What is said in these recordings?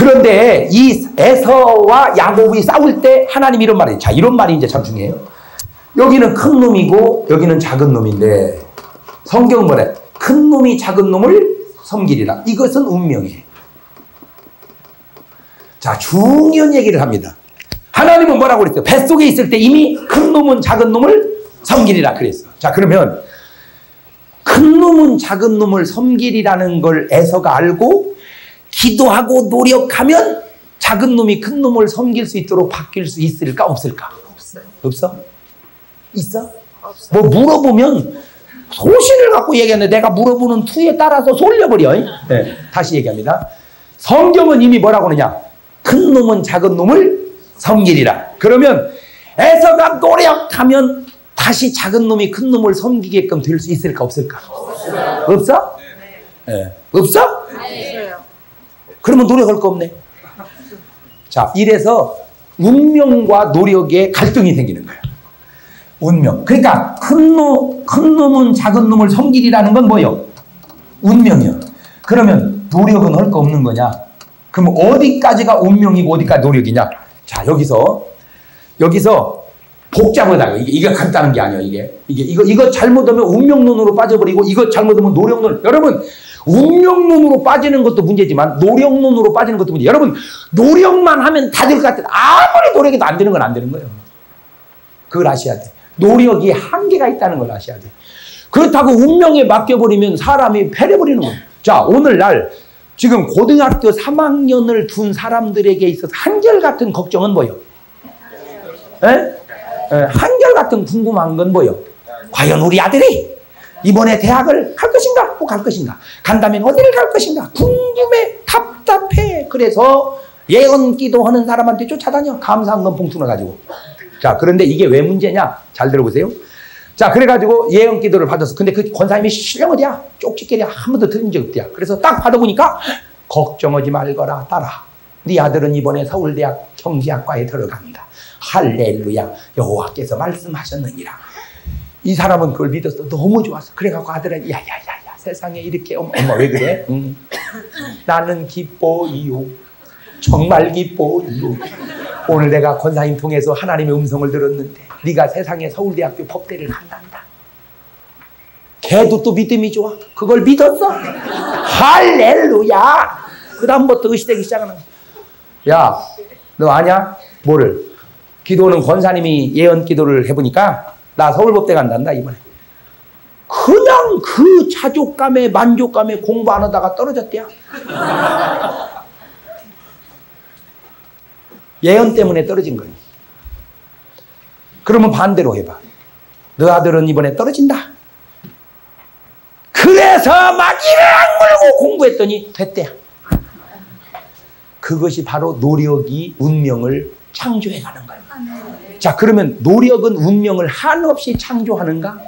그런데 이 에서와 야곱이 싸울 때 하나님이 이런 말이에요. 자, 이런 말이 이제 참 중요해요. 여기는 큰 놈이고 여기는 작은 놈인데 성경은 뭐래? 큰 놈이 작은 놈을 섬기리라. 이것은 운명이에요. 자, 중요한 얘기를 합니다. 하나님은 뭐라고 그랬어요? 뱃속에 있을 때 이미 큰 놈은 작은 놈을 섬기리라 그랬어. 자, 그러면 큰 놈은 작은 놈을 섬기리라는 걸 에서가 알고 기도하고 노력하면 작은 놈이 큰 놈을 섬길 수 있도록 바뀔 수 있을까 없을까? 없어요. 없어? 있어? 없어요. 뭐 물어보면 소신을 갖고 얘기하는데 내가 물어보는 투에 따라서 쏠려버려. 네, 다시 얘기합니다. 성경은 이미 뭐라고 하느냐? 큰 놈은 작은 놈을 섬기리라. 그러면 에서가 노력하면 다시 작은 놈이 큰 놈을 섬기게끔 될 수 있을까 없을까? 없어? 네. 없어? 없어요. 그러면 노력할 거 없네. 자, 이래서 운명과 노력에 갈등이 생기는 거예요. 운명. 그러니까 큰 놈은 작은 놈을 섬기리라는 건 뭐예요? 운명이요. 그러면 노력은 할 거 없는 거냐? 그럼 어디까지가 운명이고 어디까지 노력이냐? 자, 여기서 복잡하다고. 이게 간단한 게 아니에요. 이거 잘못하면 운명론으로 빠져버리고 이거 잘못하면 노력론. 여러분, 운명론으로 빠지는 것도 문제지만 노력론으로 빠지는 것도 문제. 여러분, 노력만 하면 다 될 것 같아요. 아무리 노력해도 안 되는 건 안 되는 거예요. 그걸 아셔야 돼. 노력이 한계가 있다는 걸 아셔야 돼. 그렇다고 운명에 맡겨버리면 사람이 패려버리는 거예요. 자, 오늘날 지금 고등학교 3학년을 둔 사람들에게 있어서 한결같은 걱정은 뭐예요? 한결같은 궁금한 건 뭐예요? 과연 우리 아들이 이번에 대학을 갈 것인가? 못 갈 것인가? 간다면 어디를 갈 것인가? 궁금해, 답답해. 그래서 예언 기도하는 사람한테 쫓아다녀. 감사한금 봉투를 가지고. 자, 그런데 이게 왜 문제냐? 잘 들어보세요. 자, 그래가지고 예언 기도를 받았어. 근데 그 권사님이 신령 어디야? 쪽지끼리 한 번도 들은 적 없대야. 그래서 딱 받아보니까 걱정하지 말거라, 딸아. 네 아들은 이번에 서울대학 경제학과에 들어간다. 할렐루야. 여호와께서 말씀하셨느니라. 이 사람은 그걸 믿었어. 너무 좋았어. 그래갖고 아들은 야야야야, 세상에 이렇게 엄마 왜 그래? 나는 기뻐요. 정말 기뻐요. 오늘 내가 권사님 통해서 하나님의 음성을 들었는데 네가 세상에 서울대학교 법대를 간단다. 걔도 또 믿음이 좋아. 그걸 믿었어. 할렐루야. 그 다음부터 의시되기 시작하는 거야. 야, 너 아냐? 뭐를? 기도는 권사님이 예언 기도를 해보니까 나 서울법대 간단다 이번에. 그냥 그 자족감에 만족감에 공부 안 하다가 떨어졌대야. 예언 때문에 떨어진 거예요. 그러면 반대로 해봐. 너 아들은 이번에 떨어진다. 그래서 막 이를 악물고 공부했더니 됐대야. 그것이 바로 노력이 운명을 창조해가는 거예요. 자, 그러면 노력은 운명을 한없이 창조하는가?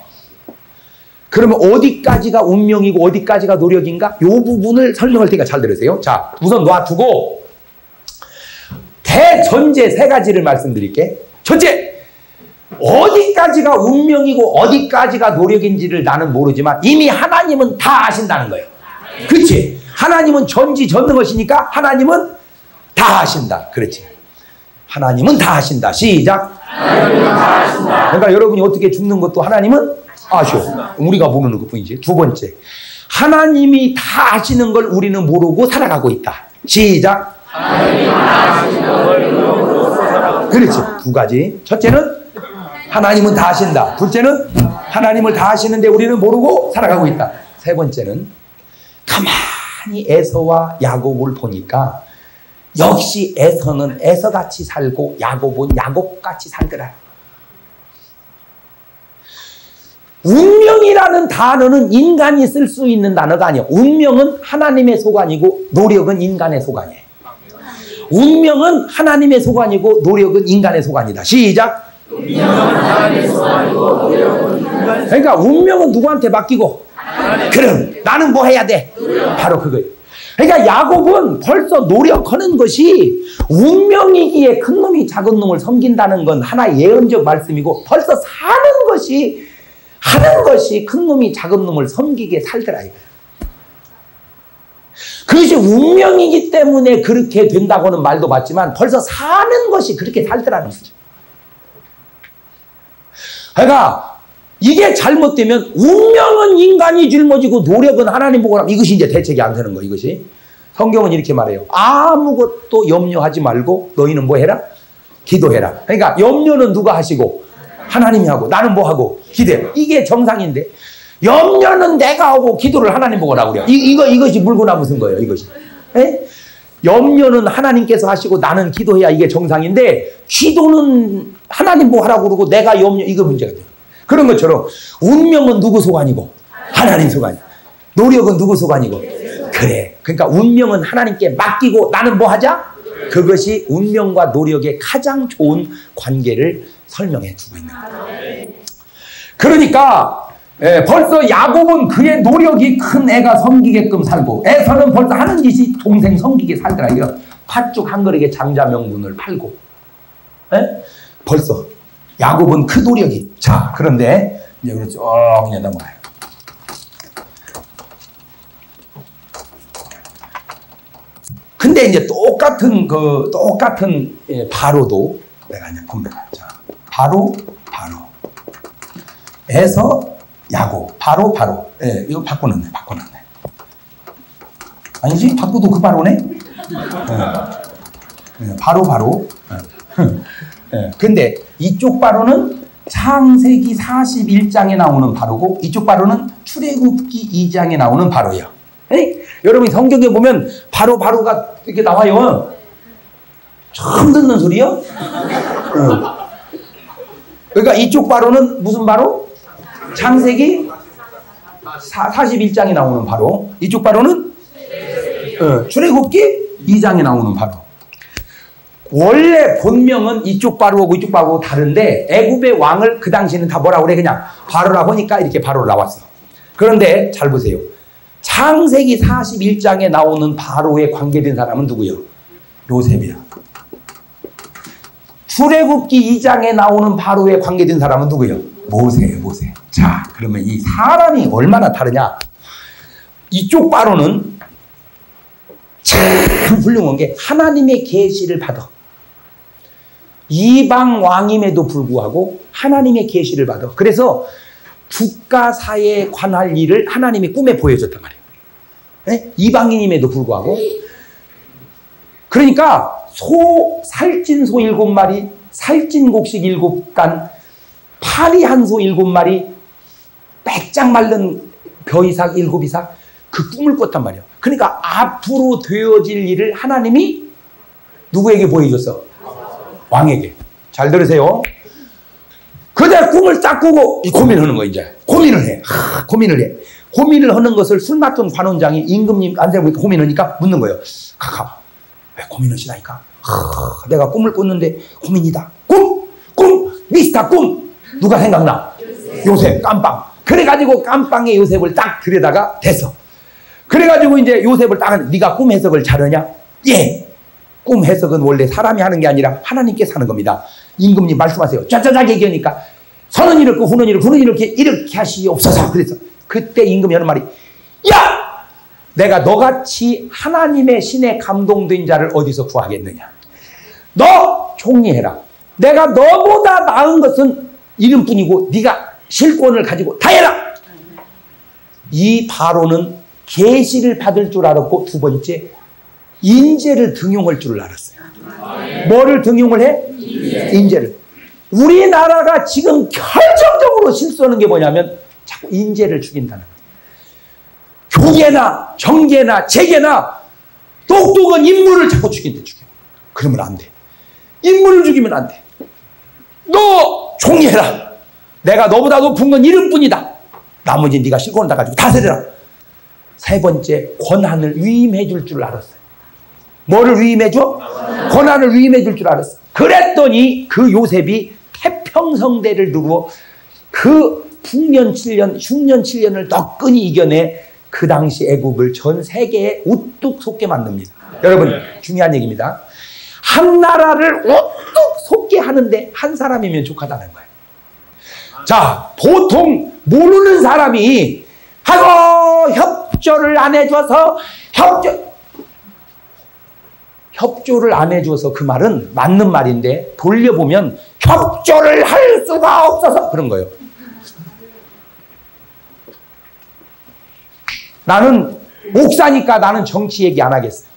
그러면 어디까지가 운명이고 어디까지가 노력인가? 이 부분을 설명할 테니까 잘 들으세요. 자, 우선 놔두고 대전제 세 가지를 말씀드릴게. 첫째, 어디까지가 운명이고 어디까지가 노력인지를 나는 모르지만 이미 하나님은 다 아신다는 거예요. 그렇지? 하나님은 전지전능하시니까 하나님은 다 아신다. 그렇지? 하나님은 다 아신다. 시작. 하나님은 다 아신다. 그러니까 여러분이 어떻게 죽는 것도 하나님은 아셔. 우리가 모르는 것뿐이지. 두 번째, 하나님이 다 아시는 걸 우리는 모르고 살아가고 있다. 시작. 하나님이 다 아시는 걸 우리는 모르고 살아가고 있다. 그렇지. 두 가지. 첫째는 하나님은 다 아신다. 둘째는 하나님을 다 아시는데 우리는 모르고 살아가고 있다. 세 번째는 가만히 에서와 야곱을 보니까 역시 에서는 에서같이 살고 야곱은 야곱같이 살더라. 운명이라는 단어는 인간이 쓸 수 있는 단어가 아니에요. 운명은 하나님의 소관이고 노력은 인간의 소관이에요. 운명은 하나님의 소관이고 노력은 인간의 소관이다. 시작. 운명은 하나님의 소관이고 노력은 인간의. 그러니까 운명은 누구한테 맡기고 그럼 나는 뭐 해야 돼? 바로 그거예요. 그러니까 야곱은 벌써 노력하는 것이 운명이기에 큰 놈이 작은 놈을 섬긴다는 건 하나의 예언적 말씀이고 벌써 하는 것이 큰 놈이 작은 놈을 섬기게 살더라 이거예요. 그것이 운명이기 때문에 그렇게 된다고는 말도 봤지만 벌써 사는 것이 그렇게 살더라는 거죠. 그러니까 이게 잘못되면 운명은 인간이 짊어지고 노력은 하나님 보고라. 이것이 이제 대책이 안 되는 거. 이것이 성경은 이렇게 말해요. 아무것도 염려하지 말고 너희는 뭐 해라? 기도해라. 그러니까 염려는 누가 하시고 하나님이 하고 나는 뭐 하고 기도해. 이게 정상인데 염려는 내가 하고 기도를 하나님 보고라 그래요. 이것이 물구나 무슨 거예요. 이것이. 에? 염려는 하나님께서 하시고 나는 기도해야 이게 정상인데 기도는 하나님 뭐 하라고 그러고 내가 염려 이거 문제가 돼요. 그런 것처럼 운명은 누구 소관이고 하나님 소관이야. 노력은 누구 소관이고 그래. 그러니까 운명은 하나님께 맡기고 나는 뭐 하자? 그것이 운명과 노력의 가장 좋은 관계를 설명해 주고 있는 거예요. 그러니까 벌써 야곱은 그의 노력이 큰 애가 섬기게끔 살고 에서는 벌써 하는 짓이 동생 섬기게 살더라. 이런 팥죽 한 그릇에 장자 명분을 팔고 벌써 야곱은 그 노력이. 자, 그런데 이제 우리 쭉 그냥 넘어가요. 근데 이제 똑같은 바로도 내가 이제 봅니다. 자, 바로에서 야곱, 바로. 이거 바꿔놨네. 아니지? 바꿔도 그 바로네? 바로. 근데 이쪽 바로는 창세기 41장에 나오는 바로고 이쪽 바로는 출애굽기 2장에 나오는 바로예요. 여러분이 성경에 보면 바로가 이렇게 나와요. 처음 듣는 소리요? 그러니까 이쪽 바로는 무슨 바로? 창세기 41장에 나오는 바로. 이쪽 바로는 출애굽기 2장에 나오는 바로. 원래 본명은 이쪽 바로하고 이쪽 바로하고 다른데 애굽의 왕을 그 당시에는 다 뭐라 그래? 그냥 바로라고 하니까 이렇게 바로로 나왔어. 그런데 잘 보세요. 창세기 41장에 나오는 바로에 관계된 사람은 누구예요? 요셉이야. 출애굽기 2장에 나오는 바로에 관계된 사람은 누구예요? 모세예요. 모세. 자, 그러면 이 사람이 얼마나 다르냐? 이쪽 바로는 참 훌륭한 게 하나님의 계시를 받아. 이방 왕임에도 불구하고 하나님의 계시를 받아. 그래서 국가사에 관할 일을 하나님이 꿈에 보여줬단 말이에요. 네? 이방인임에도 불구하고. 그러니까 살찐 소 7마리, 살찐 곡식 7간, 파리 한 소 7마리, 빼짝 마른 벼이삭 7이삭, 그 꿈을 꿨단 말이에요. 그러니까 앞으로 되어질 일을 하나님이 누구에게 보여줬어? 왕에게. 잘 들으세요. 그대 꿈을 딱 꾸고 고민을 하는 거야. 이제 고민을 해. 고민을 하는 것을 술 맡은 관원장이 임금님 안대로 고민하니까 묻는 거예요. 카카, 왜 고민하시나이까? 내가 꿈을 꿨는데 고민이다. 꿈 미스터 꿈. 누가 생각나? 요셉 깜빵. 그래가지고 깜빵에 요셉을 딱 들여다가 됐어. 그래가지고 이제 요셉을 딱 네가 꿈 해석을 잘하냐? 예. 꿈 해석은 원래 사람이 하는 게 아니라 하나님께서 하는 겁니다. 임금님 말씀하세요. 쫙쫙쫙 얘기하니까 선은 이렇고 후는 이렇게 하시옵소서. 그래서 그때 임금이 하는 말이 야! 내가 너같이 하나님의 신에 감동된 자를 어디서 구하겠느냐. 너 총리해라. 내가 너보다 나은 것은 이름뿐이고 네가 실권을 가지고 다 해라. 이 바로는 계시를 받을 줄 알았고 두 번째 인재를 등용할 줄을 알았어요. 뭐를 등용을 해? 인재를. 우리나라가 지금 결정적으로 실수하는 게 뭐냐면 자꾸 인재를 죽인다는 거예요. 교계나 정계나 재계나 똑똑한 인물을 자꾸 죽여. 그러면 안 돼. 인물을 죽이면 안 돼. 너 총리해라. 내가 너보다 높은 건 이름뿐이다. 나머지 네가 실권을 다 가지고 다스려라. 세 번째, 권한을 위임해 줄 줄 알았어요. 뭐를 위임해 줘? 권한을 위임해 줄 줄 알았어. 그랬더니 그 요셉이 태평성대를 두고 그 풍년 7년, 흉년 7년을 너끈히 이겨내 그 당시 애국을 전 세계에 우뚝 솟게 만듭니다. 여러분, 중요한 얘기입니다. 한 나라를 우뚝 솟게 하는데 한 사람이면 족하다는 거예요. 자, 보통 모르는 사람이 하고 협조를 안 해줘서 협조를 안 해줘서 그 말은 맞는 말인데 돌려보면 협조를 할 수가 없어서 그런 거예요. 나는 목사니까 나는 정치 얘기 안 하겠어요.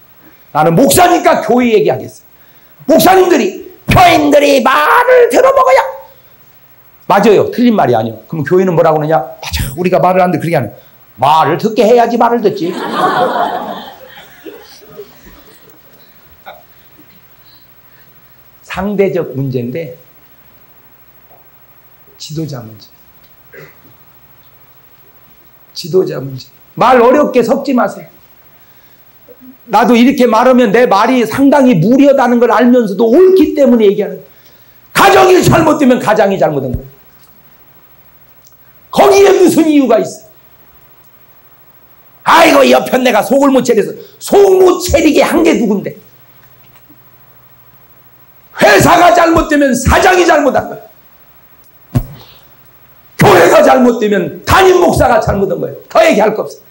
나는 목사니까 교회 얘기하겠어요. 목사님들이 교인들이 말을 들어먹어야 맞아요. 틀린 말이 아니에요. 그럼 교회는 뭐라고 그러냐? 맞아. 우리가 말을 안 듣 그렇게 하는 말을 듣게 해야지 말을 듣지. 상대적 문제인데 지도자 문제. 지도자 문제. 말 어렵게 섞지 마세요. 나도 이렇게 말하면 내 말이 상당히 무례하다는 걸 알면서도 옳기 때문에 얘기하는 거예요. 가정이 잘못되면 가장이 잘못한 거예요. 거기에 무슨 이유가 있어요? 아이고 옆편 내가 속을 못 차려서 속 못 차리게 한 게 누군데? 회사가 잘못되면 사장이 잘못한 거예요. 교회가 잘못되면 담임 목사가 잘못한 거예요. 더 얘기할 거 없어요.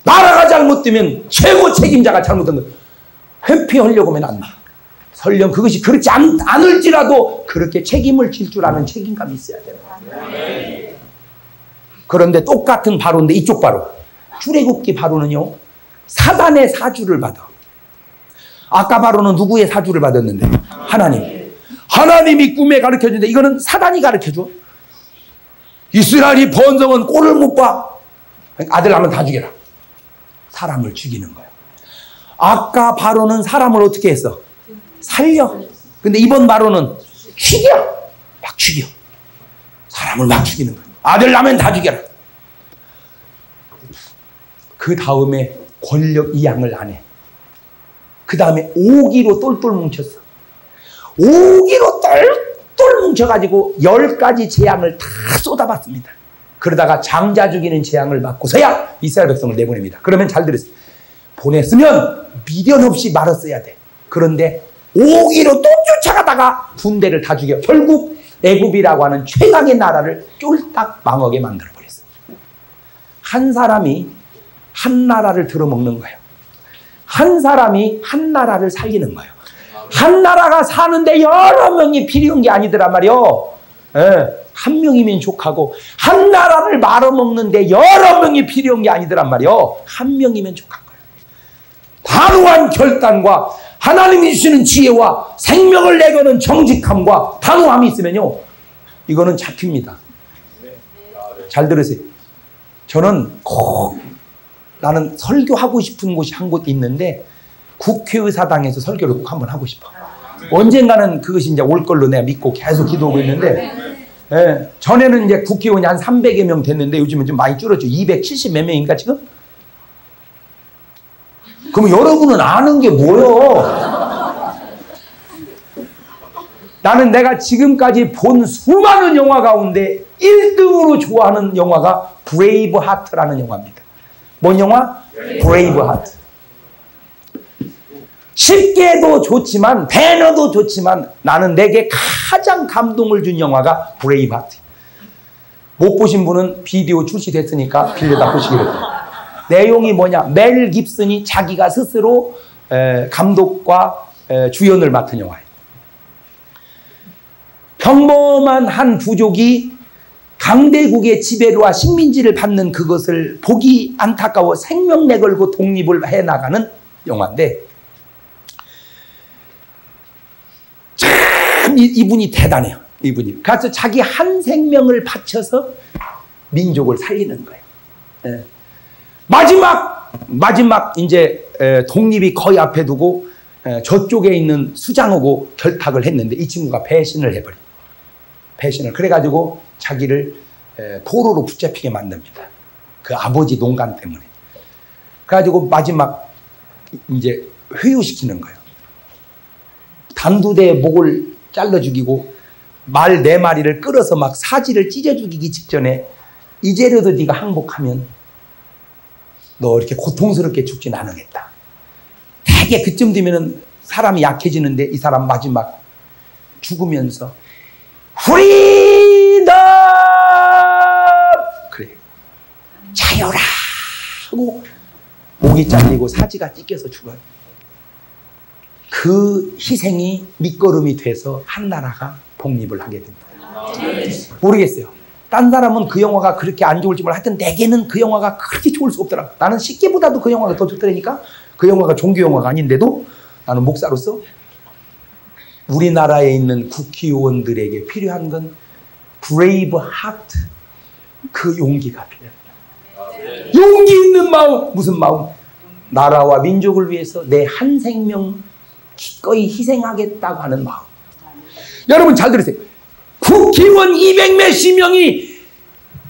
나라가 잘못되면 최고 책임자가 잘못한 거예요. 회피하려고 하면 안 돼. 설령 그것이 그렇지 않을지라도 그렇게 책임을 질 줄 아는 책임감이 있어야 돼요. 그런데 똑같은 바로인데 이쪽 바로 출애굽기 바로는요 사단의 사주를 받아. 아까 바로는 누구의 사주를 받았는데? 하나님. 하나님이 꿈에 가르쳐주는데 이거는 사단이 가르쳐줘. 이스라엘이 번성은 꼴을 못 봐. 아들 낳으면 다 죽여라. 사람을 죽이는 거예요. 아까 바로는 사람을 어떻게 했어? 살려. 근데 이번 바로는 죽여. 막 죽여. 사람을 막 죽이는 거예요. 아들 낳으면 다 죽여라. 그 다음에 권력 이양을 안 해. 그 다음에 오기로 똘똘 뭉쳤어. 오기로 똘똘 뭉쳐가지고 10가지 재앙을 다 쏟아봤습니다. 그러다가 장자 죽이는 재앙을 받고서야 이스라엘 백성을 내보냅니다. 그러면 잘 들으세요. 보냈으면 미련 없이 말았어야 돼. 그런데 오기로 또 쫓아가다가 군대를 다 죽여. 결국 애굽이라고 하는 최강의 나라를 쫄딱 망하게 만들어버렸어요. 한 사람이 한 나라를 들어먹는 거예요. 한 사람이 한 나라를 살리는 거예요. 한 나라가 사는데 여러 명이 필요한 게 아니더란 말이요. 한 명이면 족하고 한 나라를 말아먹는데 여러 명이 필요한 게 아니더란 말이요. 한 명이면 족한 거예요. 단호한 결단과 하나님이 주시는 지혜와 생명을 내거는 정직함과 단호함이 있으면요. 이거는 잡힙니다. 잘 들으세요. 저는 나는 설교하고 싶은 곳이 한 곳 있는데 국회의사당에서 설교를 꼭 한번 하고 싶어. 언젠가는 그것이 이제 올 걸로 내가 믿고 계속 기도하고 있는데 전에는 이제 국회의원이 한 300여 명 됐는데 요즘은 좀 많이 줄었죠. 270 몇 명인가 지금? 그럼 여러분은 아는 게 뭐요? 나는 내가 지금까지 본 수많은 영화 가운데 1등으로 좋아하는 영화가 브레이브 하트라는 영화입니다. 뭔 영화? 브레이브 하트. 쉽게도 좋지만 배너도 좋지만 나는 내게 가장 감동을 준 영화가 브레이브 하트. 못 보신 분은 비디오 출시됐으니까 빌려다 보시기 바랍니다. 내용이 뭐냐? 멜 깁슨이 자기가 스스로 감독과 주연을 맡은 영화예요. 평범한 한 부족이 강대국의 지배로와 식민지를 받는 그것을 보기 안타까워 생명 내걸고 독립을 해나가는 영화인데 참 이분이 대단해요. 이분이. 그래서 자기 한 생명을 바쳐서 민족을 살리는 거예요. 마지막 이제 독립이 거의 앞에 두고 저쪽에 있는 수장하고 결탁을 했는데 이 친구가 배신을 해버려. 배신을. 그래가지고 자기를 포로로 붙잡히게 만듭니다. 그 아버지 농간 때문에. 그래가지고 마지막 이제 회유시키는 거예요. 단두대에 목을 잘라 죽이고 말 4마리를 끌어서 막 사지를 찢어 죽이기 직전에 이제라도 네가 항복하면 너 이렇게 고통스럽게 죽진 않으겠다. 되게 그쯤 되면은 사람이 약해지는데 이 사람 마지막 죽으면서 프리덤! 그래. 자유라! 하고 목이 잘리고 사지가 찢겨서 죽어요. 그 희생이 밑거름이 돼서 한 나라가 독립을 하게 됩니다. 모르겠어요. 딴 사람은 그 영화가 그렇게 안 좋을지 몰라. 하여튼 내게는 그 영화가 그렇게 좋을 수 없더라고. 나는 식기보다도 그 영화가 더 좋더라니까. 그 영화가 종교 영화가 아닌데도 나는 목사로서 우리나라에 있는 국회의원들에게 필요한 건 브레이브 하트, 그 용기가 필요합니다. 용기 있는 마음. 무슨 마음? 나라와 민족을 위해서 내 한 생명 기꺼이 희생하겠다고 하는 마음. 여러분 잘 들으세요. 국회의원 200몇십 명이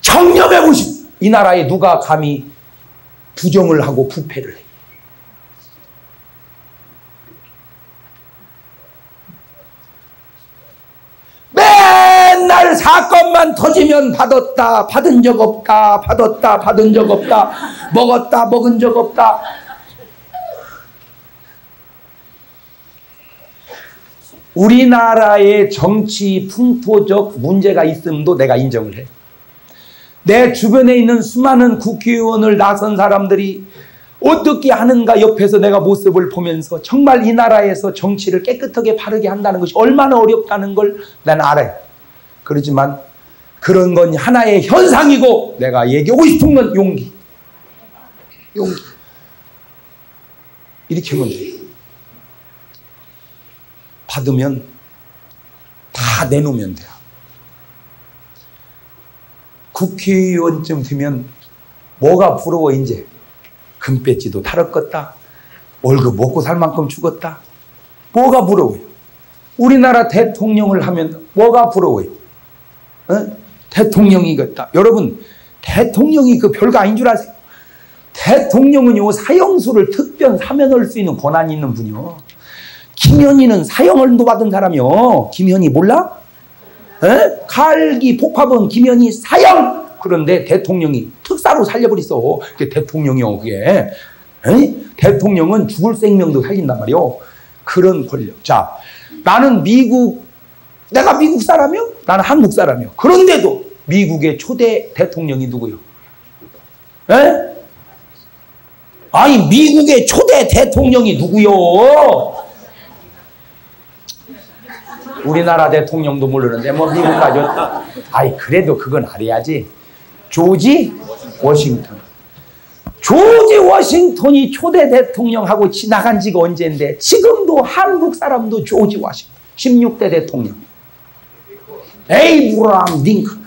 청렴해 보시고 이 나라에 누가 감히 부정을 하고 부패를 해. 맨날 사건만 터지면 받았다, 받은 적 없다, 받았다, 받은 적 없다, 먹었다, 먹은 적 없다. 우리나라의 정치 풍토적 문제가 있음도 내가 인정을 해. 내 주변에 있는 수많은 국회의원을 나선 사람들이 어떻게 하는가 옆에서 내가 모습을 보면서 정말 이 나라에서 정치를 깨끗하게 바르게 한다는 것이 얼마나 어렵다는 걸 난 알아요. 그렇지만 그런 건 하나의 현상이고 내가 얘기하고 싶은 건 용기. 용기. 이렇게 하면 돼요. 받으면 다 내놓으면 돼요. 국회의원쯤 되면 뭐가 부러워 이제. 금배지도 탈었겠다. 월급 먹고 살 만큼 죽었다. 뭐가 부러워요? 우리나라 대통령을 하면 뭐가 부러워요? 대통령이겠다. 여러분 대통령이 그 별거 아닌 줄 아세요? 대통령은요 사형수를 특별 사면할 수 있는 권한이 있는 분이요. 김현희는 사형을 받은 사람이요. 김현희 몰라? 칼기 폭파본 김현희 사형. 그런데 대통령이 특사로 살려버렸어. 그게 대통령이요. 그게 대통령은 죽을 생명도 살린단 말이요. 그런 권력. 자, 나는 내가 미국 사람이요? 나는 한국 사람이요. 그런데도 미국의 초대 대통령이 누구요? 아니 미국의 초대 대통령이 누구요? 우리나라 대통령도 모르는데 뭐 미국까지. 아이 그래도 그건 알아야지. 조지 워싱턴. 조지 워싱턴이 초대 대통령하고 지나간 지가 언제인데 지금도 한국 사람도 조지 워싱턴 16대 대통령 에이브라함 링컨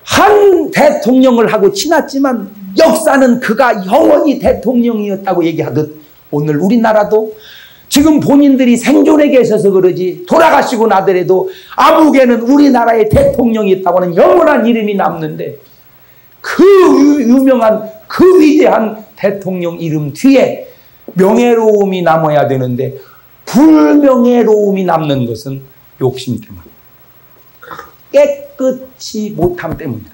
한 대통령을 하고 지났지만 역사는 그가 영원히 대통령이었다고 얘기하듯 오늘 우리나라도 지금 본인들이 생존에 계셔서 그러지 돌아가시고 나더라도 아무개는 우리나라의 대통령이 있다고 하는 영원한 이름이 남는데 그 유명한 그 위대한 대통령 이름 뒤에 명예로움이 남아야 되는데 불명예로움이 남는 것은 욕심 때문에 깨끗이 못함 때문이다.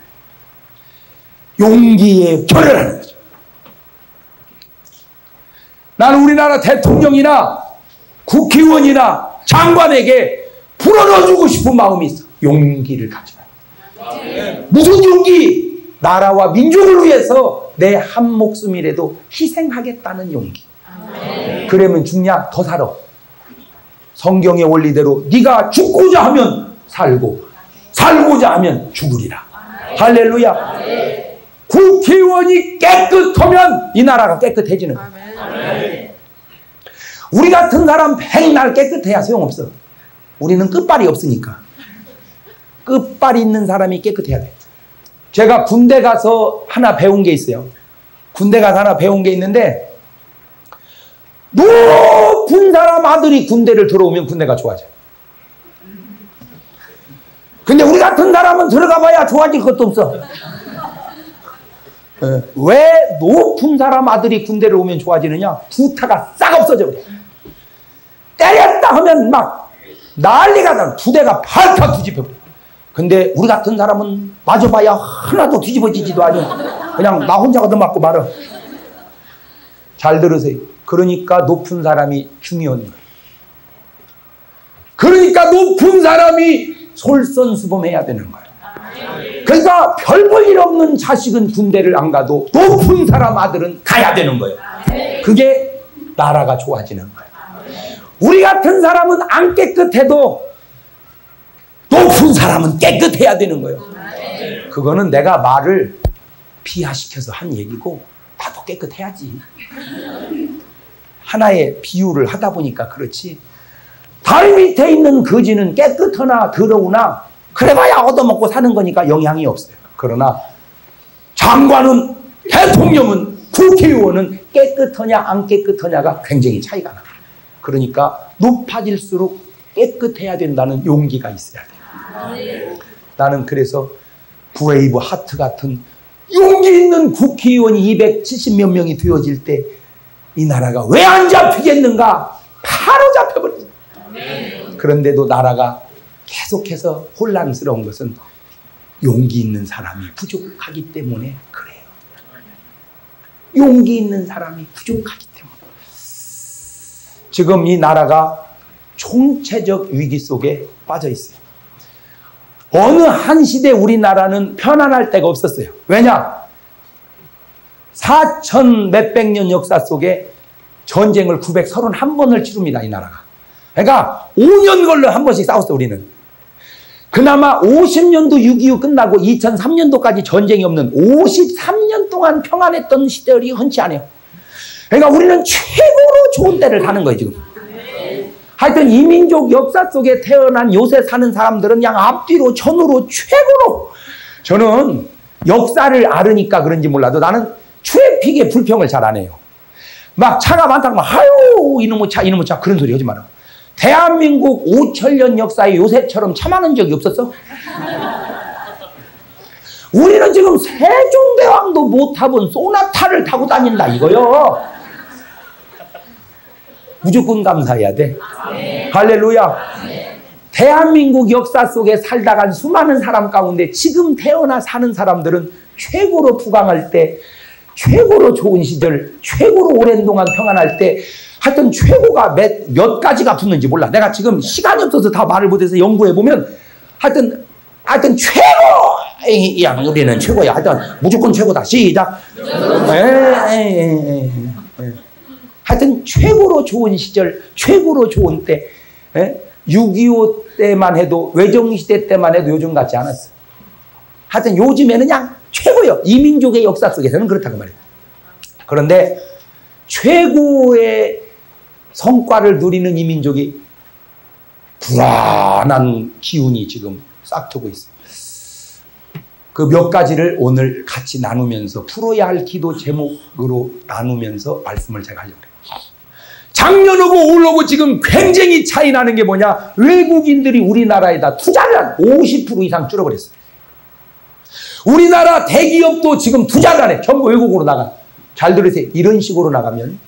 용기에 결여라는 거죠. 나는 우리나라 대통령이나 국회의원이나 장관에게 불어넣어주고 싶은 마음이 있어. 용기를 가져라. 무슨 용기? 나라와 민족을 위해서 내 한 목숨이라도 희생하겠다는 용기. 그러면 죽냐? 더 살아. 성경의 원리대로 네가 죽고자 하면 살고 살고자 하면 죽으리라. 할렐루야. 국회의원이 깨끗하면 이 나라가 깨끗해지는 거야. 우리 같은 사람 백날 깨끗해야 소용없어. 우리는 끝발이 없으니까. 끝발이 있는 사람이 깨끗해야 돼. 제가 군대 가서 하나 배운 게 있어요. 군대 가서 하나 배운 게 있는데 높은 사람 아들이 군대를 들어오면 군대가 좋아져요. 근데 우리 같은 사람은 들어가 봐야 좋아질 것도 없어. 왜 높은 사람 아들이 군대를 오면 좋아지느냐? 구타가 싹 없어져 버려. 때렸다 하면 막 난리가 나. 부대가 발칵 뒤집혀 버려. 근데 우리 같은 사람은 맞아봐야 하나도 뒤집어지지도 않아. 그냥 나 혼자 얻어맞고 말아. 잘 들으세요. 그러니까 높은 사람이 중요한 거예요. 그러니까 높은 사람이 솔선수범해야 되는 거예요. 그러니까 별 볼 일 없는 자식은 군대를 안 가도 높은 사람 아들은 가야 되는 거예요. 그게 나라가 좋아지는 거예요. 우리 같은 사람은 안 깨끗해도 높은 사람은 깨끗해야 되는 거예요. 그거는 내가 말을 비하시켜서 한 얘기고 나도 깨끗해야지. 하나의 비유를 하다 보니까 그렇지. 달 밑에 있는 거지는 깨끗하나 더러우나 그래봐야 얻어먹고 사는 거니까 영향이 없어요. 그러나 장관은, 대통령은, 국회의원은 깨끗하냐 안 깨끗하냐가 굉장히 차이가 나요. 그러니까 높아질수록 깨끗해야 된다는 용기가 있어야 돼요. 나는 그래서 브레이브 하트 같은 용기 있는 국회의원이 270몇 명이 되어질 때 이 나라가 왜 안 잡히겠는가? 바로 잡혀버렸어요. 그런데도 나라가 계속해서 혼란스러운 것은 용기 있는 사람이 부족하기 때문에 그래요. 용기 있는 사람이 부족하기 때문에. 지금 이 나라가 총체적 위기 속에 빠져 있어요. 어느 한 시대 우리나라는 편안할 데가 없었어요. 왜냐? 4천 몇백 년 역사 속에 전쟁을 931번을 치릅니다, 이 나라가. 그러니까 5년 걸러 한 번씩 싸웠어요, 우리는. 그나마 50년도 6.25 끝나고 2003년도까지 전쟁이 없는 53년 동안 평안했던 시절이 흔치 않아요. 그러니까 우리는 최고로 좋은 때를 사는 거예요, 지금. 하여튼 이 민족 역사 속에 태어난 요새 사는 사람들은 그냥 앞뒤로 전으로 최고로. 저는 역사를 알으니까 그런지 몰라도 나는 트래픽의 불평을 잘 안 해요. 막 차가 많다고 막 아유 이놈의 차 그런 소리 하지 마라. 대한민국 5천년 역사에 요새처럼 차 많은 적이 없었어? 우리는 지금 세종대왕도 못 타본 소나타를 타고 다닌다 이거요. 무조건 감사해야 돼. 할렐루야. 대한민국 역사 속에 살다 간 수많은 사람 가운데 지금 태어나 사는 사람들은 최고로 부강할 때, 최고로 좋은 시절, 최고로 오랜 동안 평안할 때 하여튼 최고가 몇 가지가 붙는지 몰라. 내가 지금 시간이 없어서 다 말을 못해서 연구해보면 하여튼 최고! 야, 우리는 최고야. 하여튼 무조건 최고다. 시작. 하여튼 최고로 좋은 시절, 최고로 좋은 때, 6.25 때만 해도, 외정시대 때만 해도 요즘 같지 않았어. 하여튼 요즘에는 그냥 최고요. 이 민족의 역사 속에서는 그렇다고 말해요. 그런데 최고의 성과를 누리는 이 민족이 불안한 기운이 지금 싹트고 있어요. 그 몇 가지를 오늘 같이 나누면서 풀어야 할 기도 제목으로 나누면서 말씀을 제가 하려고 해요. 작년하고 올하고 지금 굉장히 차이 나는 게 뭐냐? 외국인들이 우리나라에다 투자를 한 50% 이상 줄어버렸어요. 우리나라 대기업도 지금 투자를 안 해. 전부 외국으로 나가. 잘 들으세요. 이런 식으로 나가면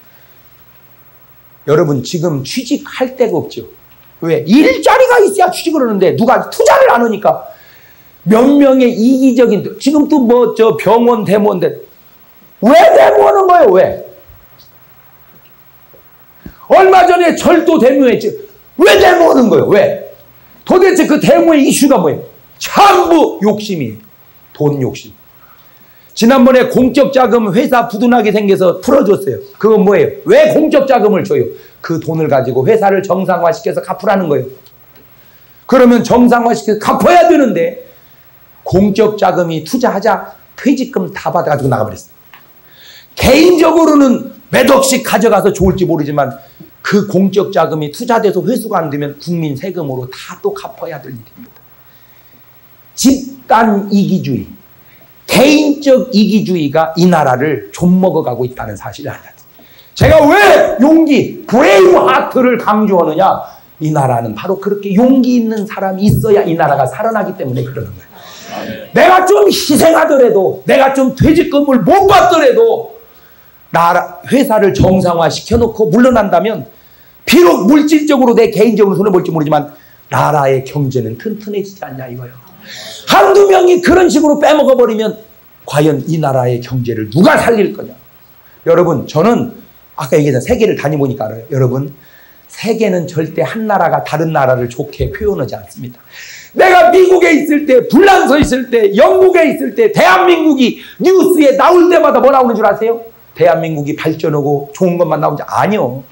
여러분 지금 취직할 데가 없죠. 왜? 일자리가 있어야 취직을 하는데 누가 투자를 안 하니까 몇 명의 이기적인, 지금 또 뭐 저 병원 데모인데 왜 데모하는 거예요? 왜? 얼마 전에 절도 데모했지. 왜 데모하는 거예요? 왜? 도대체 그 데모의 이슈가 뭐예요? 전부 욕심이에요. 돈 욕심. 지난번에 공적 자금 회사 부도나게 생겨서 풀어줬어요. 그건 뭐예요? 왜 공적 자금을 줘요? 그 돈을 가지고 회사를 정상화시켜서 갚으라는 거예요. 그러면 정상화시켜서 갚아야 되는데 공적 자금이 투자하자 퇴직금 다 받아가지고 나가버렸어요. 개인적으로는 몇 억씩 가져가서 좋을지 모르지만 그 공적 자금이 투자돼서 회수가 안 되면 국민 세금으로 다 또 갚아야 될 일입니다. 집단 이기주의, 개인적 이기주의가 이 나라를 좀먹어가고 있다는 사실을 알아야 돼요. 제가 왜 용기, 브레이브 하트를 강조하느냐? 이 나라는 바로 그렇게 용기 있는 사람이 있어야 이 나라가 살아나기 때문에 그러는 거예요. 내가 좀 희생하더라도, 내가 좀 퇴직금을 못 받더라도 나라, 회사를 정상화 시켜놓고 물러난다면 비록 물질적으로 내 개인적으로 손해볼지 모르지만 나라의 경제는 튼튼해지지 않냐 이거예요. 한두 명이 그런 식으로 빼먹어버리면 과연 이 나라의 경제를 누가 살릴 거냐. 여러분, 저는 아까 얘기했잖아요. 세계를 다녀보니까 알아요. 여러분, 세계는 절대 한 나라가 다른 나라를 좋게 표현하지 않습니다. 내가 미국에 있을 때, 불란서 있을 때, 영국에 있을 때, 대한민국이 뉴스에 나올 때마다 뭐 나오는 줄 아세요? 대한민국이 발전하고 좋은 것만 나오지. 아니요.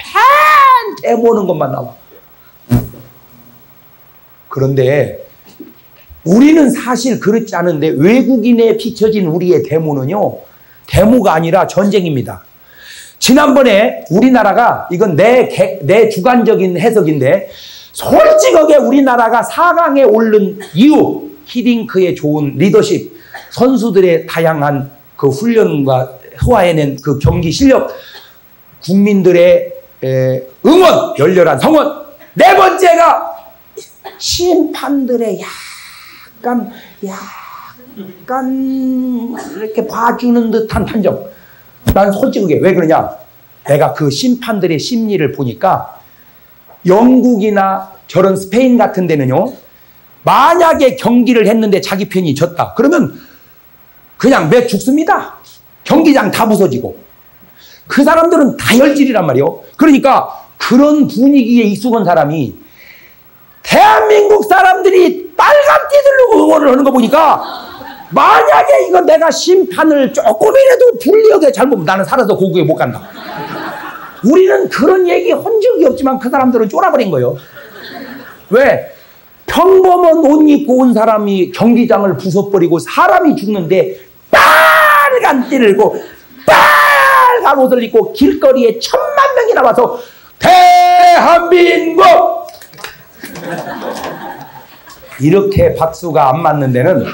대모는 것만 나와. 그런데 우리는 사실 그렇지 않은데 외국인에 비춰진 우리의 데모는요. 데모가 아니라 전쟁입니다. 지난번에 우리나라가 이건 내 주관적인 해석인데 솔직하게 우리나라가 4강에 오른 이유 히딩크의 좋은 리더십 선수들의 다양한 그 훈련과 소화해낸 그 경기 실력 국민들의 응원 열렬한 성원 네 번째가 심판들의 약간 이렇게 봐주는 듯한 판정. 난 솔직하게 왜 그러냐 내가 그 심판들의 심리를 보니까 영국이나 저런 스페인 같은 데는요 만약에 경기를 했는데 자기 편이 졌다 그러면 그냥 매 죽습니다. 경기장 다 부서지고 그 사람들은 다 열질이란 말이에요. 그러니까 그런 분위기에 익숙한 사람이 대한민국 사람들이 빨간 띠 들고 응원을 하는 거 보니까 만약에 이거 내가 심판을 조금이라도 불리하게 잘못하면 나는 살아서 고국에 못 간다. 우리는 그런 얘기 한 적이 없지만 그 사람들은 쫄아버린 거예요. 왜? 평범한 옷 입고 온 사람이 경기장을 부숴버리고 사람이 죽는데 빨간 띠를 입고 빨간 옷을 입고 길거리에 1000만 명이 나와서 대한민국 이렇게 박수가 안 맞는 데는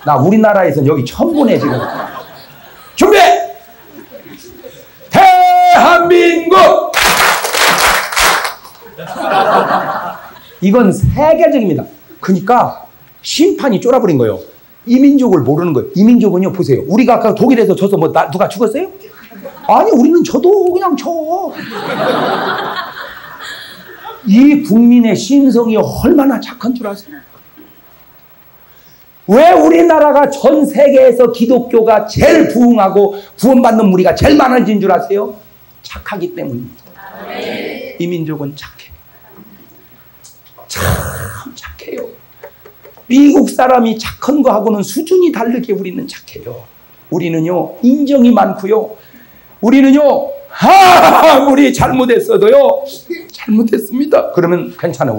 나 우리나라에서는 여기 처음 보네 지금. 준비! 대한민국! 이건 세계적입니다. 그러니까 심판이 쫄아버린 거예요. 이민족을 모르는 거예요. 이민족은요 보세요. 우리가 아까 독일에서 져서 뭐 누가 죽었어요? 아니 우리는 져도 그냥 져. 이 국민의 심성이 얼마나 착한 줄 아세요? 왜 우리나라가 전 세계에서 기독교가 제일 부흥하고 구원받는 무리가 제일 많아진 줄 아세요? 착하기 때문입니다. 이 민족은 착해. 참 착해요. 미국 사람이 착한 거하고는 수준이 다르게 우리는 착해요. 우리는요 인정이 많고요. 우리는요 아무리 잘못했어도요 잘못했습니다. 그러면 괜찮아.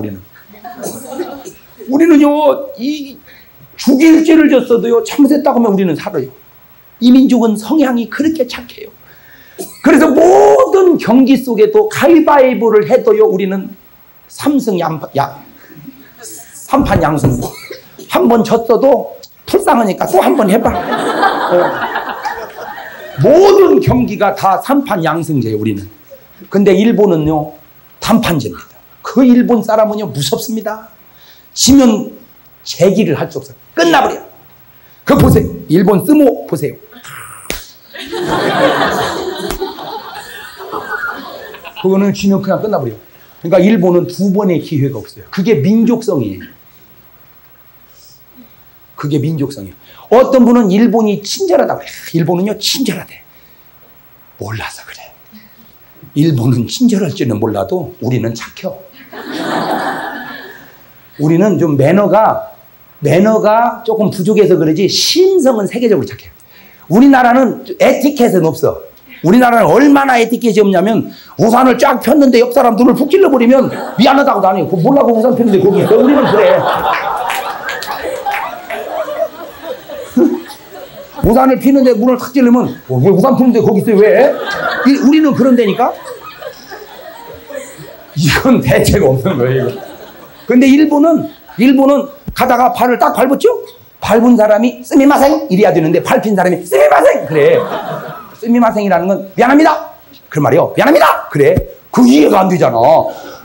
우리는요 죽일 죄를 졌어도요 잘못했다고 하면 우리는 살아요. 이 민족은 성향이 그렇게 착해요. 그래서 모든 경기 속에도 가위바위보를 해도요 우리는 3판 양승. 한 번 졌어도 불쌍하니까 또 한 번 해봐. 모든 경기가 다 3판 양승제예요 우리는. 근데 일본은요 단판제입니다. 그 일본 사람은요 무섭습니다. 지면 재기를 할 수 없어요. 끝나버려요. 그거 보세요. 일본 스모 보세요. 그거는 지면 그냥 끝나버려요. 그러니까 일본은 2번의 기회가 없어요. 그게 민족성이에요. 그게 민족성이에요. 어떤 분은 일본이 친절하다고 해요. 일본은요 친절하대. 몰라서 그래. 일본은 친절할지는 몰라도 우리는 착혀. 우리는 좀 매너가 조금 부족해서 그러지 심성은 세계적으로 착해요. 우리나라는 에티켓은 없어. 우리나라는 얼마나 에티켓이 없냐면 우산을 쫙 폈는데 옆 사람 눈을 푹 찔러버리면 미안하다고도 안 해요. 그거 몰라고 우산 폈는데 거기 있어. 우리는 그래. 우산을 피는데 문을 탁 찔르면 왜 우산 피는데 거기 있어요? 왜? 우리는 그런 데니까. 이건 대책 없는 거예요. 이거. 근데 일본은 가다가 발을 딱 밟았죠? 밟은 사람이 스미마생 이래야 되는데 밟힌 사람이 스미마생 그래. 스미마생이라는 건 미안합니다. 그 말이요. 미안합니다. 그래. 그 이해가 안 되잖아.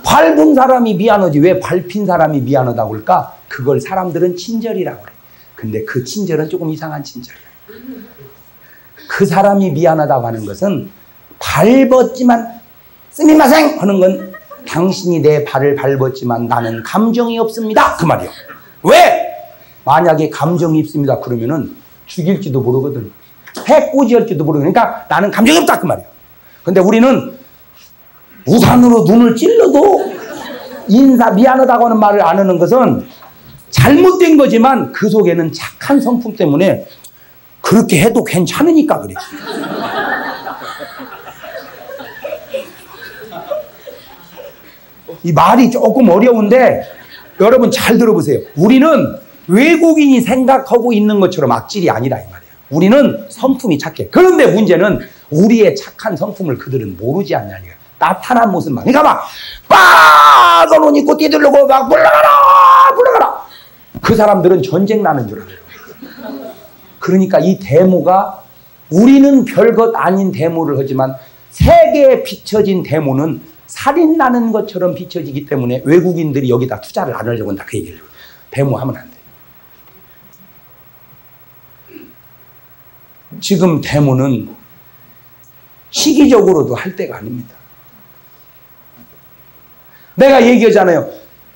밟은 사람이 미안하지 왜 밟힌 사람이 미안하다고 그럴까? 그걸 사람들은 친절이라고 그래. 근데 그 친절은 조금 이상한 친절이야. 그 사람이 미안하다고 하는 것은 밟았지만 스미마생 하는 건 당신이 내 발을 밟았지만 나는 감정이 없습니다. 그 말이요. 왜? 만약에 감정이 있습니다. 그러면은 죽일지도 모르거든. 해코지할지도 모르거든. 그러니까 나는 감정이 없다. 그 말이요. 근데 우리는 우산으로 눈을 찔러도 미안하다고 하는 말을 안 하는 것은 잘못된 거지만 그 속에는 착한 성품 때문에 그렇게 해도 괜찮으니까 그래. 이 말이 조금 어려운데 여러분 잘 들어보세요. 우리는 외국인이 생각하고 있는 것처럼 악질이 아니라 이 말이에요. 우리는 성품이 착해. 그런데 문제는 우리의 착한 성품을 그들은 모르지 않냐는 거예요. 나타난 모습만. 그러니까 막 빨간 옷 입고 뛰들르고 막 물러가라 물러가라. 그 사람들은 전쟁 나는 줄 알아요. 그러니까 이 데모가 우리는 별것 아닌 데모를 하지만 세계에 비춰진 데모는 살인 나는 것처럼 비춰지기 때문에 외국인들이 여기다 투자를 안 하려고 한다. 그 얘기를. 데모하면 안 돼. 지금 데모는 시기적으로도 할 때가 아닙니다. 내가 얘기하잖아요.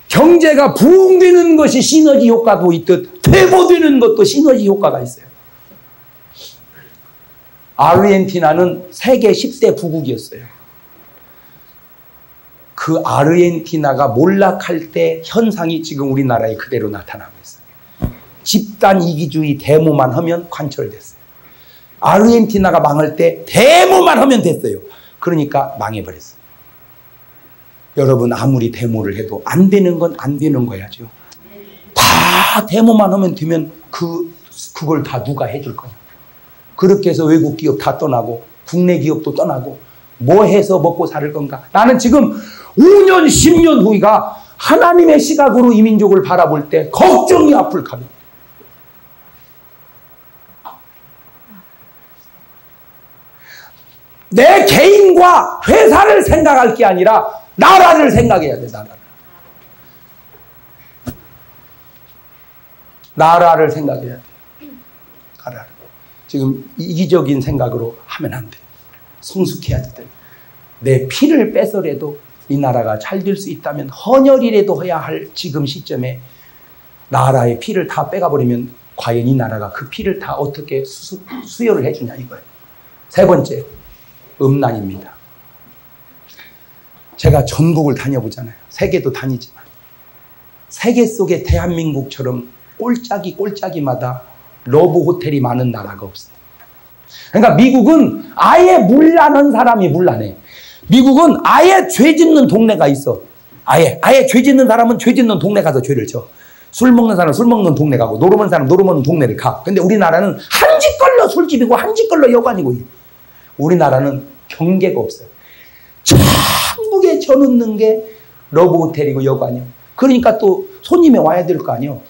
경제가 부흥되는 것이 시너지 효과도 있듯 퇴보되는 것도 시너지 효과가 있어요. 아르헨티나는 세계 10대 부국이었어요. 그 아르헨티나가 몰락할 때 현상이 지금 우리나라에 그대로 나타나고 있어요. 집단 이기주의 데모만 하면 관철됐어요. 아르헨티나가 망할 때 데모만 하면 됐어요. 그러니까 망해버렸어요. 여러분 아무리 데모를 해도 안 되는 건 안 되는 거야죠. 다 데모만 하면 되면 그걸 다 누가 해줄 거냐. 그렇게 해서 외국 기업 다 떠나고 국내 기업도 떠나고 뭐 해서 먹고 살 건가. 나는 지금 5년 10년 후가 하나님의 시각으로 이 민족을 바라볼 때 걱정이 앞을 가며 내 개인과 회사를 생각할 게 아니라 나라를 생각해야 돼. 나라를 생각해야 돼. 나라를. 지금 이기적인 생각으로 하면 안 돼. 성숙해야 돼. 내 피를 빼서라도 이 나라가 잘 될 수 있다면 헌혈이라도 해야 할 지금 시점에 나라의 피를 다 빼가버리면 과연 이 나라가 그 피를 다 어떻게 수혈을 해주냐 이거예요. 세 번째, 음란입니다. 제가 전국을 다녀보잖아요. 세계도 다니지만 세계 속에 대한민국처럼 꼴짜기마다 러브 호텔이 많은 나라가 없어요. 그러니까 미국은 아예 물란한 사람이 물란해. 미국은 아예 죄 짓는 동네가 있어. 아예 죄 짓는 사람은 죄 짓는 동네 가서 죄를 져. 술 먹는 사람은 술 먹는 동네 가고 노름 하는 사람은 노름 하는 동네를 가. 근데 우리나라는 한 집 걸러 술집이고 한 집 걸러 여관이고. 우리나라는 경계가 없어요. 전국에 쳐놓는 게 러브 호텔이고 여관이요. 그러니까 또 손님이 와야 될 거 아니에요.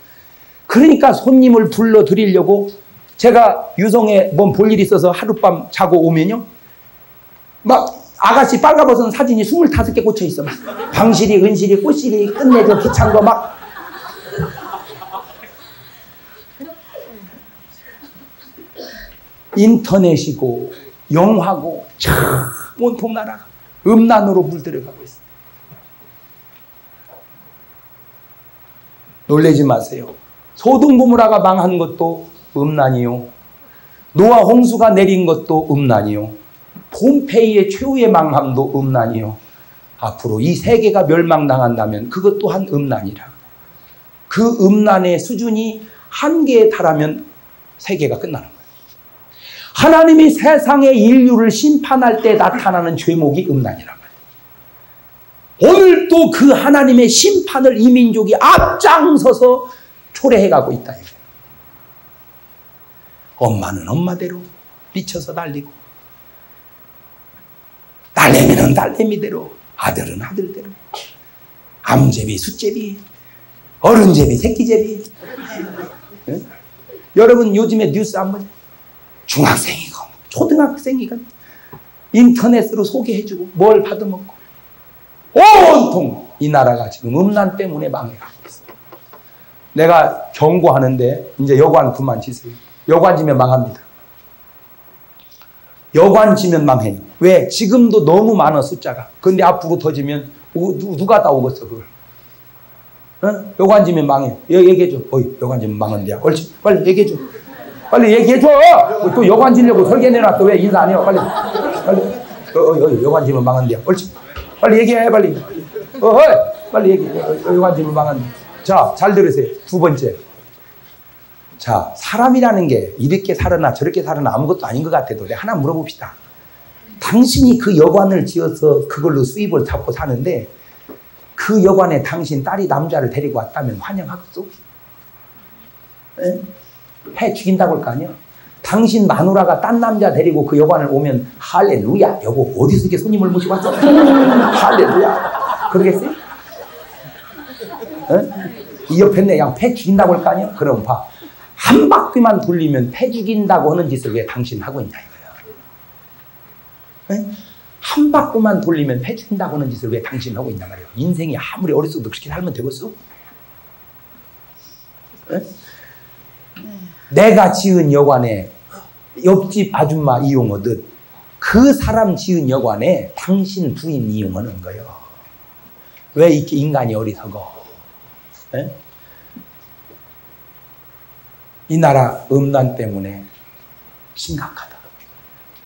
그러니까 손님을 불러드리려고 제가 유성에 뭔 볼 일 있어서 하룻밤 자고 오면요. 막 아가씨 빨가벗은 사진이 25개 꽂혀 있어. 막 방실이, 은실이, 꽃실이, 끝내줘, 기창거 막. 인터넷이고 영화고 참 온통 나라가 음란으로 물들어가고 있어요. 놀라지 마세요. 소돔 고모라가 망한 것도 음란이요. 노아 홍수가 내린 것도 음란이요. 폼페이의 최후의 망함도 음란이요. 앞으로 이 세계가 멸망당한다면 그것 또한 음란이라. 그 음란의 수준이 한계에 달하면 세계가 끝나는 거예요. 하나님이 세상의 인류를 심판할 때 나타나는 죄목이 음란이란 말이에요. 오늘도 그 하나님의 심판을 이 민족이 앞장서서 초래해가고 있다. 엄마는 엄마대로 미쳐서 달리고 딸내미는 딸내미대로 아들은 아들대로 암제비 숫제비 어른제비 새끼제비. 네? 여러분 요즘에 뉴스 안 보죠? 중학생이고 초등학생이고 인터넷으로 소개해주고 뭘 받아먹고 온통 이 나라가 지금 음란 때문에 망해가고 있어요. 내가 경고하는데 이제 여관 그만 지세요. 여관 지면 망합니다. 여관 지면 망해요. 왜? 지금도 너무 많아 숫자가. 근데 앞으로 더 지면 누가 다 오겠어 그걸. 어? 여관 지면 망해요. 얘기해줘. 어이 여관 지면 망한대야. 옳지. 빨리 얘기해줘. 빨리 얘기해줘. 또 여관 지려고 설계 내놨어. 왜 인사 안 해요? 빨리. 여관 지면 망한대야. 옳지. 빨리 얘기해 빨리. 빨리 얘기해. 여관 지면 망한대. 자, 잘 들으세요. 두 번째. 자, 사람이라는 게 이렇게 살으나 저렇게 살으나 아무것도 아닌 것 같아도 내가 하나 물어봅시다. 당신이 그 여관을 지어서 그걸로 수입을 잡고 사는데 그 그 여관에 당신 딸이 남자를 데리고 왔다면 환영하겠소? 에? 해 죽인다고 할 거 아니야? 당신 마누라가 딴 남자 데리고 그 여관을 오면 할렐루야, 여보 어디서 이렇게 손님을 모시고 왔어? 할렐루야 그러겠어요? 이 옆에 내 양 패 죽인다고 할 거 아니야? 그럼 봐, 한 바퀴만 돌리면 패 죽인다고 하는 짓을 왜 당신 하고 있냐 이거야. 한 바퀴만 돌리면 패 죽인다고 하는 짓을 왜 당신 하고 있냐 말이야. 인생이 아무리 어렸어도 그렇게 살면 되겠어? 내가 지은 여관에 옆집 아줌마 이용하듯 그 사람 지은 여관에 당신 부인 이용하는 거예요. 왜 이렇게 인간이 어리석어? 에? 이 나라 음란 때문에 심각하다.